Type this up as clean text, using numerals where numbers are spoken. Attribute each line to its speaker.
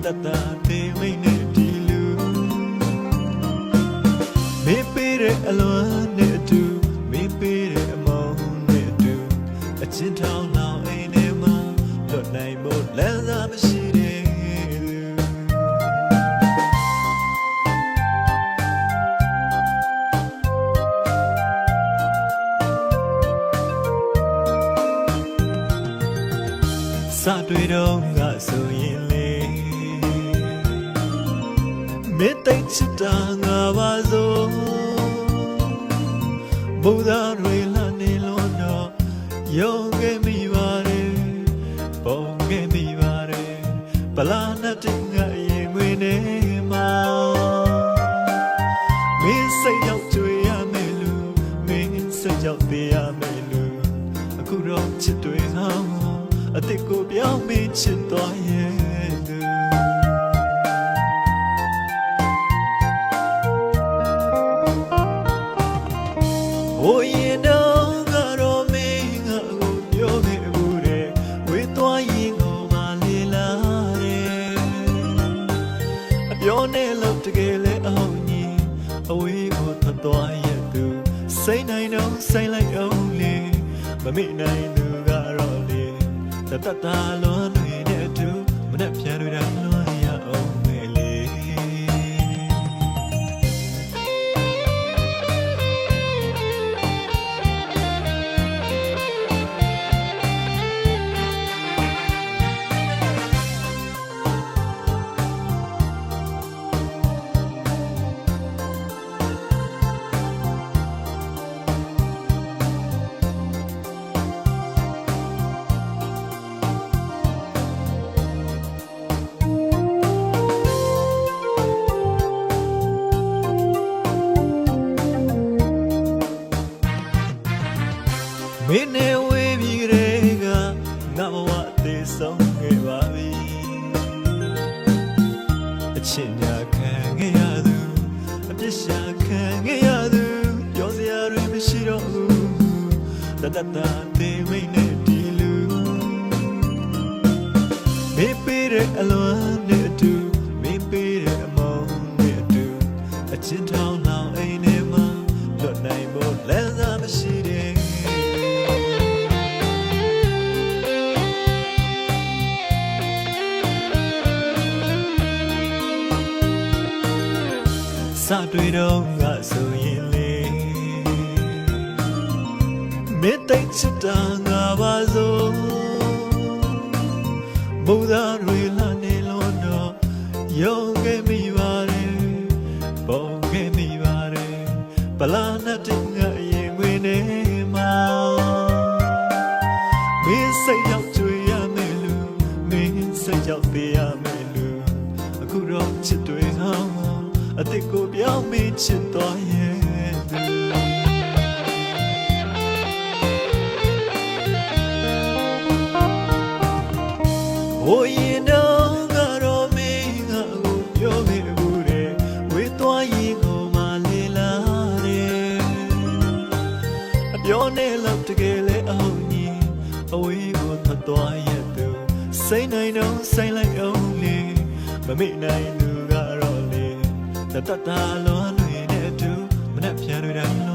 Speaker 1: tata te mai ne di lu me pe de alwan ne tu me pe de among ne tu a chin thong lao ai ne ma luat nai mo lan sa ma shi de sa tui dong ga so yin le me tai chit ta nga ba so Buddha rui la ne lo no yo ge mi ba de bong ge mi ba de bala na tin nga yin ngwe ne ma me sai yauk chue ya me lu me sai yauk te ya me lu aku ro chit tui haအတိတ်ကိုပြောင်းမိချစ်သွားရဲ့သူဟိုရင်တော့ကတော့မင်းငါ့ကိုပြောခဲ့ဘူးတဲ့ဝေးသွားရင်ကိုမလေးလာတဲ့အပြောနဲ့လို့တကယ်လဲအောင်ကြီးအဝေးကိုထွက်သွားရဲ့သူစိတ်နိုင်တော့စိတ်လိုက်အောင်လေမမေ့နိုင်သူကတော့တတတာလွန်နေတဲ့သူမနဲ့ပြန်လို့တိုင်းလွန်ရအောင်မေလေးမင်းနဲ့ဝေးပြီးတဲ့ကငါဘဝသေးဆုံးခဲ့ပါပြီအချစ်ညာခံခဲ့ရသူအပြစ်ရှာခံခဲ့ရသူပြောစရာတွေမရှိတော့ဘူးတတတာသေးမိတ်နဲ့ဒီလူမင်းပေးတဲ့အလွန်နဲ့အတူမင်းပေးတဲ့အမောင်းနဲ့အတူအချစ်ထောင်းလောင်အိမ်ထဲမှာလွတ်နိုင်ဖို့လမ်းစာမရှိတဲ့sa tui dong ga so yin le me tai chit ta nga ba so Buddha rui la ne lo no yo ge mi ba de bong ge mi ba de bala na tin nga yin ngwe ne ma me sai yauk chue ya me lu me sai yauk te ya me lu aku ro chit tui haအတိတ်ကိုပြောင်းမိချစ်သွားရဲ့သူဟိုရင်တော့ကတော့မင်းငါ့ကိုပြောခဲ့ဘူးတဲ့ဝေးသွားရင်ကိုမလေးလာတဲ့အပြောနဲ့လို့တကယ်လဲအောင်ကြီးအဝေးကိုထွက်သွားရဲ့သူစိတ်နိုင်တော့စိတ်လိုက်အောင်လေမမေ့နိုင်သူကတော့တတတာလွန်နေတဲ့သူမနဲ့ပြန်ရတိုင်း